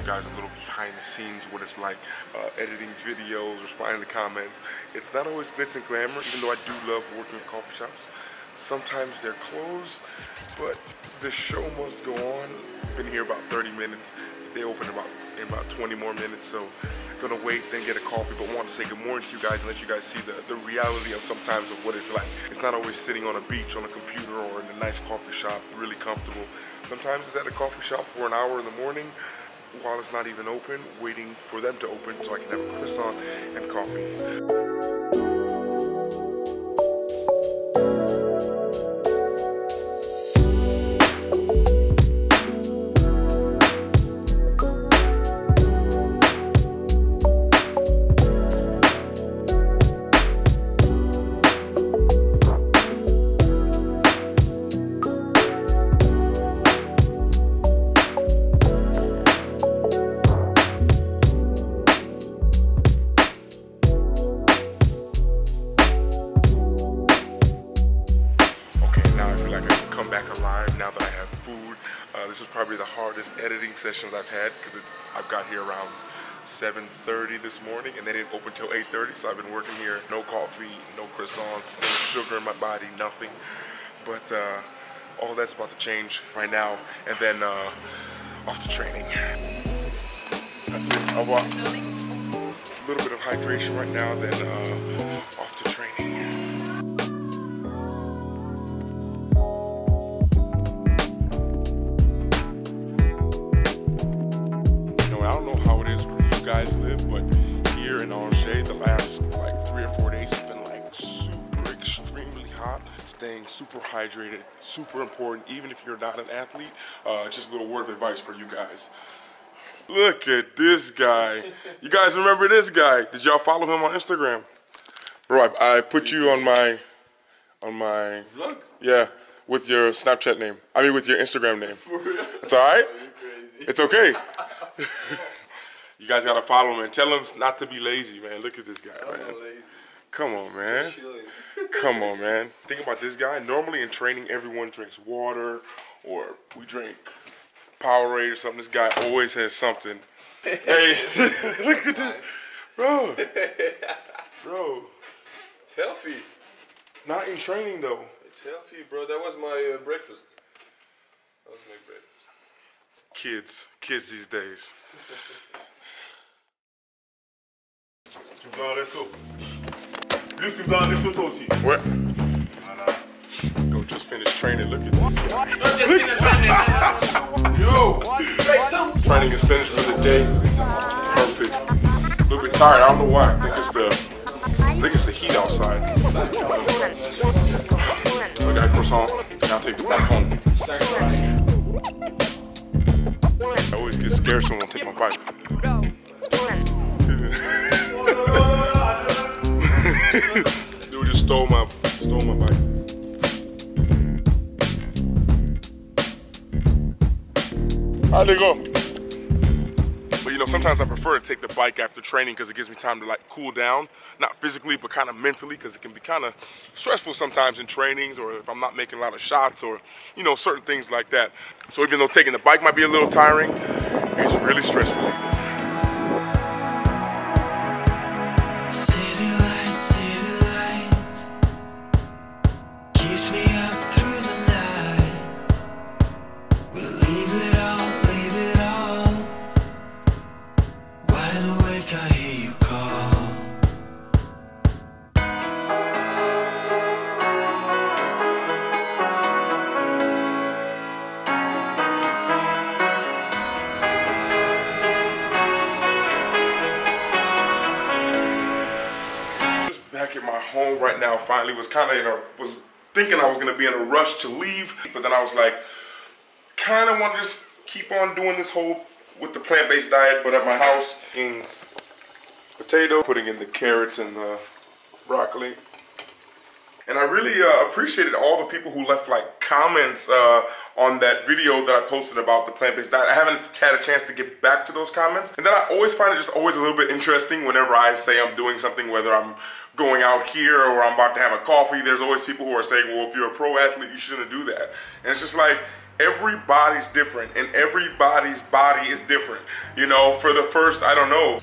Guys a little behind the scenes what it's like editing videos, responding to comments. It's not always glitz and glamour, even though I do love working at coffee shops. Sometimes they're closed, but the show must go on. Been here about 30 minutes. They open in about 20 more minutes, so gonna wait, then get a coffee, but want to say good morning to you guys and let you guys see the reality of sometimes of what it's like. It's not always sitting on a beach on a computer or in a nice coffee shop, really comfortable. Sometimes it's at a coffee shop for an hour in the morning, while it's not even open, waiting for them to open so I can have a croissant and coffee. Now that I have food, this is probably the hardest editing sessions I've had because I've got here around 7:30 this morning and they didn't open till 8:30, so I've been working here. No coffee, no croissants, no sugar in my body, nothing. But all that's about to change right now, and then off to training. That's it. I'll walk. A little bit of hydration right now, then off to training. I don't know how it is where you guys live, but here in Angers, the last like 3 or 4 days, it's been like super extremely hot. Staying super hydrated, super important, even if you're not an athlete. Just a little word of advice for you guys. Look at this guy. You guys remember this guy? Did y'all follow him on Instagram? Bro, I put you on my vlog? Yeah, with your Snapchat name. I mean with your Instagram name. For real? It's alright? It's okay. You guys gotta follow him and tell him not to be lazy, man. Look at this guy, man. Come on, man. Come on, man. Think about this guy. Normally in training, everyone drinks water or we drink Powerade or something. This guy always has something. Hey, look at this, bro. Bro, it's healthy. Not in training though. It's healthy, bro. That was my breakfast. That was my breakfast. Kids these days. Tu veux un resto? Luc, tu veux un resto toi aussi? What? Voilà. Go just finish training. Look at this guy. Yo! Training is finished for the day. Perfect. A little bit tired. I don't know why. I think it's the heat outside. I got a croissant. I'll take it back home. I always get scared someone will take my bike. Dude just stole my bike. How'd they go? But you know, sometimes I prefer to take the bike after training because it gives me time to like cool down. Not physically, but kind of mentally, because it can be kind of stressful sometimes in trainings or if I'm not making a lot of shots or, you know, certain things like that. So even though taking the bike might be a little tiring, it's really stressful. Back at my home right now, finally was thinking I was gonna be in a rush to leave, but then I was like, kind of want to just keep on doing this whole with the plant-based diet, but at my house, potato, putting in the carrots and the broccoli. And I really appreciated all the people who left like comments on that video that I posted about the plant-based diet. I haven't had a chance to get back to those comments. And then I always find it just always a little bit interesting whenever I say I'm doing something, whether I'm going out here or I'm about to have a coffee. There's always people who are saying, well, if you're a pro athlete, you shouldn't do that. And it's just like, everybody's different and everybody's body is different. You know, for the first, I don't know,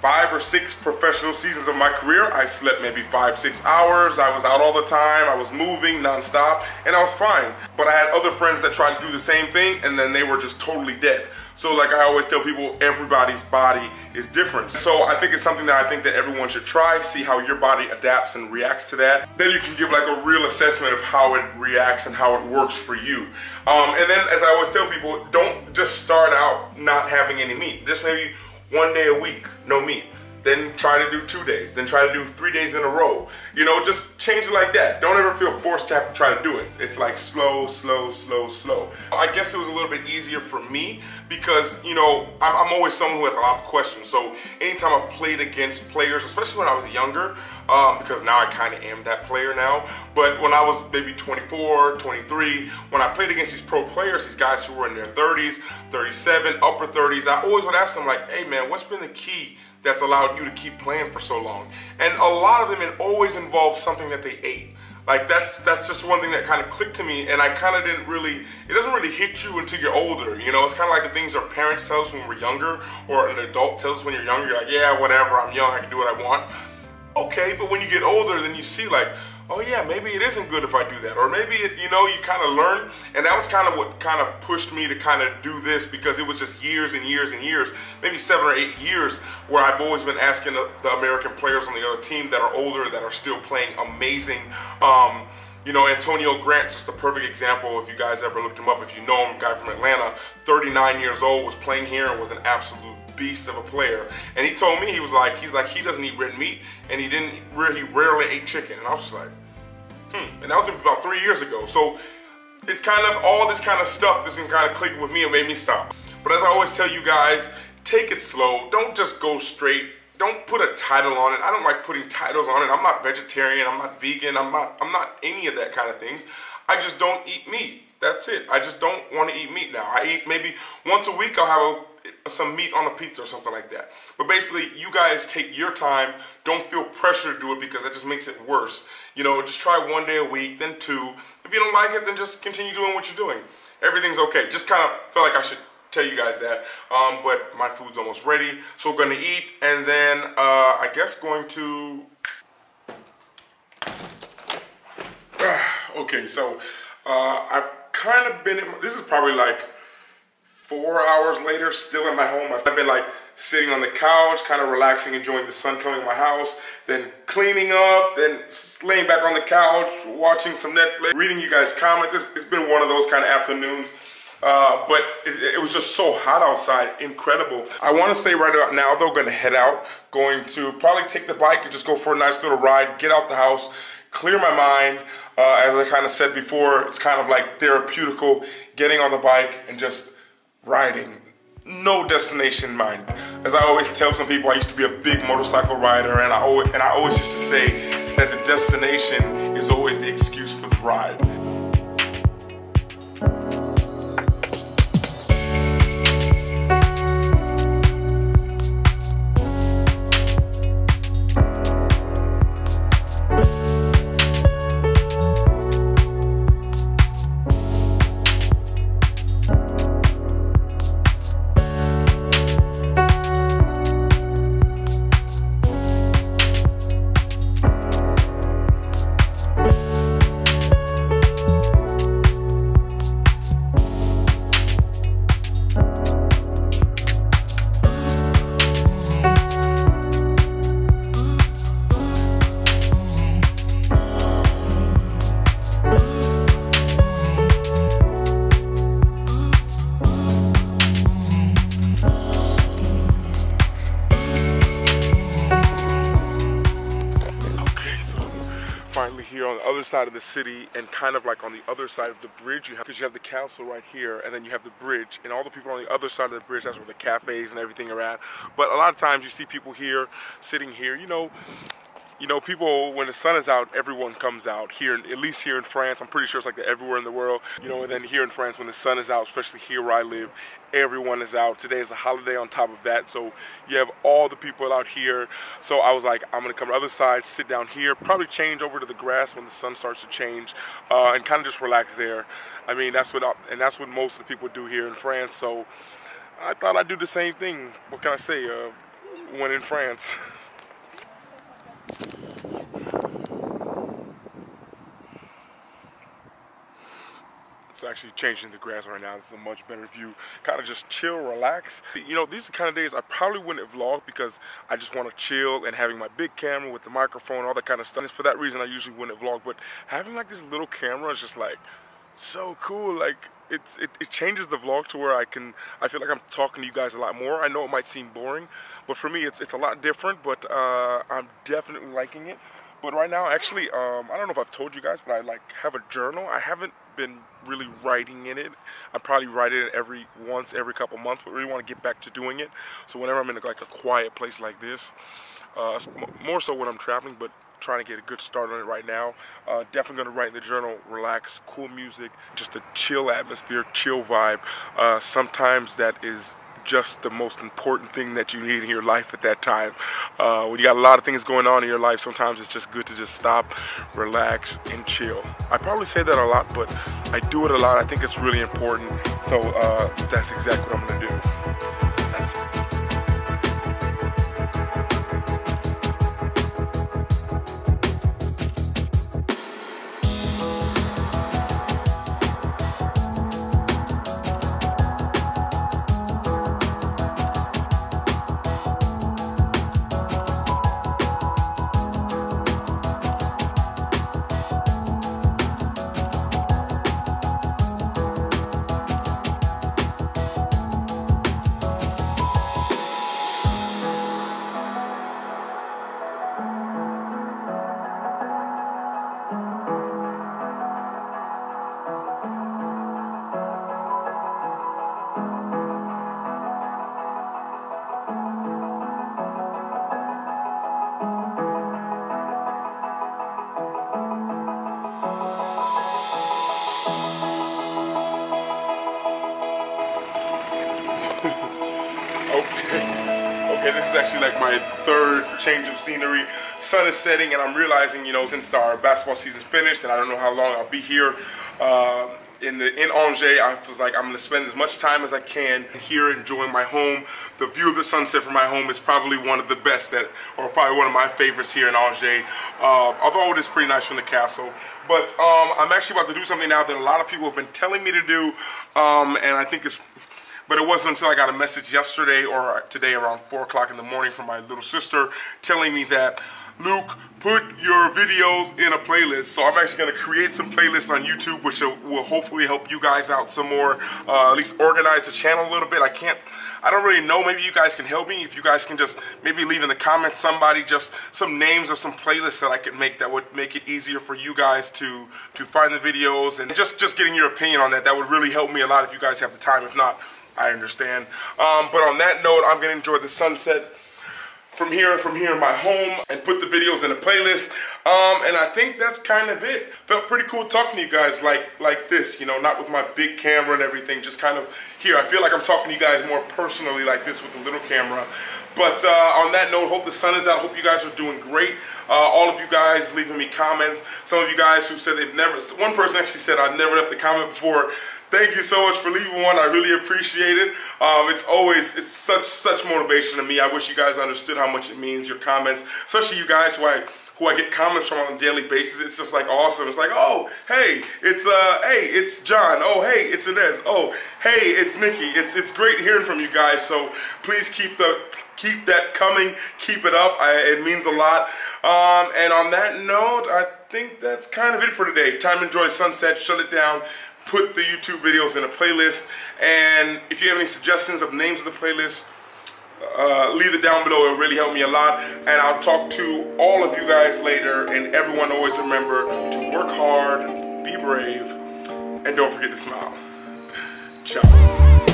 5 or 6 professional seasons of my career, I slept maybe 5-6 hours. I was out all the time. I was moving nonstop, and I was fine. But I had other friends that tried to do the same thing, and then they were just totally dead. So like I always tell people, everybody's body is different. So I think it's something that I think that everyone should try, see how your body adapts and reacts to that. Then you can give like a real assessment of how it reacts and how it works for you. And then, as I always tell people, don't just start out not having any meat. Just maybe 1 day a week, no meat. Then try to do 2 days, then try to do 3 days in a row. You know, just change it like that. Don't ever feel forced to have to try to do it. It's like slow, slow, slow, slow. I guess it was a little bit easier for me because, you know, I'm always someone who has a lot of questions. So anytime I've played against players, especially when I was younger, because now I kind of am that player now, but when I was maybe 24, 23, when I played against these pro players, these guys who were in their 30s, 37, upper 30s, I always would ask them like, hey man, what's been the key that's allowed you to keep playing for so long? And a lot of them, it always involves something that they ate. Like that's just one thing that kind of clicked to me, and I kind of didn't really, it doesn't really hit you until you're older, you know? It's kind of like the things our parents tell us when we're younger, or an adult tells us when you're younger. You're like, yeah, whatever, I'm young, I can do what I want. Okay, but when you get older, then you see like, oh yeah, maybe it isn't good if I do that. Or maybe, you know, you kind of learn. And that was kind of what kind of pushed me to kind of do this, because it was just years and years and years, maybe 7 or 8 years, where I've always been asking the American players on the other team that are older, that are still playing amazing. You know, Antonio Grant's just the perfect example. If you guys ever looked him up, if you know him, guy from Atlanta, 39 years old, was playing here and was an absolute beast of a player. And he told me, he's like he doesn't eat red meat, and he rarely ate chicken. And I was just like, and that was about 3 years ago. So it's kind of all this kind of stuff that's kind of clicking with me and made me stop. But as I always tell you guys, take it slow. Don't just go straight. Don't put a title on it. I don't like putting titles on it. I'm not vegetarian. I'm not vegan. I'm not any of that kind of things. I just don't eat meat. That's it. I just don't want to eat meat now. I eat maybe once a week. I'll have some meat on a pizza or something like that. But basically, you guys take your time. Don't feel pressure to do it, because that just makes it worse. You know, just try 1 day a week, then 2. If you don't like it, then just continue doing what you're doing. Everything's okay. Just kind of felt like I should tell you guys that. But my food's almost ready, so we're going to eat, and then I guess going to... Okay, so I've kind of been in... This is probably like 4 hours later, still in my home. I've been like sitting on the couch, kind of relaxing, enjoying the sun coming in my house, then cleaning up, then laying back on the couch, watching some Netflix, reading you guys' comments. It's been one of those kind of afternoons. But it was just so hot outside, incredible. I want to say right about now, though, going to head out, going to probably take the bike and just go for a nice little ride, get out the house, clear my mind. As I kind of said before, it's kind of like therapeutical, getting on the bike and just riding. No destination in mind. As I always tell some people, I used to be a big motorcycle rider, and I always used to say that the destination is always the excuse for the ride. finally here on the other side of the city, and kind of like on the other side of the bridge, because you have the castle right here, and then you have the bridge, and all the people on the other side of the bridge, that's where the cafes and everything are at. But a lot of times you see people here, sitting here, you know, people, when the sun is out, everyone comes out here, at least here in France. I'm pretty sure it's like that everywhere in the world, you know. And then here in France, when the sun is out, especially here where I live, everyone is out. Today is a holiday on top of that, so you have all the people out here. So I was like, I'm gonna come to the other side, sit down here, probably change over to the grass when the sun starts to change, and kind of just relax there. I mean, that's what most of the people do here in France. So I thought I'd do the same thing. What can I say? When in France. It's actually changing the grass right now. It's a much better view. Kind of just chill, relax. You know, these are the kind of days I probably wouldn't have vlogged, because I just want to chill, and having my big camera with the microphone, all that kind of stuff. And for that reason, I usually wouldn't have vlogged. But having like this little camera is just like so cool. Like it changes the vlog to where I feel like I'm talking to you guys a lot more. I know it might seem boring, but for me it's a lot different. But I'm definitely liking it. But right now, actually, I don't know if I've told you guys, but I like have a journal. I haven't been really writing in it. I probably write it every couple months, but really want to get back to doing it. So whenever I'm in like a quiet place like this, more so when I'm traveling, but trying to get a good start on it right now. Definitely going to write in the journal, relax, cool music, just a chill atmosphere, chill vibe. Sometimes that is just the most important thing that you need in your life at that time. When you got a lot of things going on in your life, sometimes it's just good to just stop, relax, and chill. I probably say that a lot, but I do it a lot. I think it's really important. So that's exactly what I'm going to do. Okay, this is actually like my third change of scenery. Sun is setting, and I'm realizing, you know, since our basketball season's finished, and I don't know how long I'll be here in Angers, I was like, I'm going to spend as much time as I can here enjoying my home. The view of the sunset from my home is probably one of the best or probably one of my favorites here in Angers. Although it is pretty nice from the castle. But I'm actually about to do something now that a lot of people have been telling me to do, and I think but it wasn't until I got a message yesterday or today around 4 o'clock in the morning from my little sister telling me that, Luke, put your videos in a playlist. So I'm actually going to create some playlists on YouTube, which will hopefully help you guys out some more, at least organize the channel a little bit. I don't really know, maybe you guys can help me. If you guys can just maybe leave in the comments just some names of some playlists that I could make that would make it easier for you guys to find the videos, and just getting your opinion on that would really help me a lot if you guys have the time. If not, I understand. But on that note, I'm going to enjoy the sunset from here in my home and put the videos in a playlist. And I think that's kind of it. Felt pretty cool talking to you guys like this, you know, not with my big camera and everything, just kind of here. I feel like I'm talking to you guys more personally like this with the little camera. But on that note, hope the sun is out. Hope you guys are doing great. All of you guys leaving me comments. Some of you guys who said one person actually said I've never left a comment before. Thank you so much for leaving one. I really appreciate it. It's such motivation to me. I wish you guys understood how much it means, your comments, especially you guys who I get comments from on a daily basis. It's just like awesome. It's like, oh, hey, it's John. Oh, hey, it's Inez. Oh, hey, it's Nikki. It's great hearing from you guys. So please keep that coming. Keep it up. It means a lot. And on that note, I think that's kind of it for today. Time to enjoy sunset. Shut it down. Put the YouTube videos in a playlist. And if you have any suggestions of names of the playlist, leave it down below. It really helped me a lot. And I'll talk to all of you guys later. And everyone always remember to work hard, be brave, and don't forget to smile. Ciao.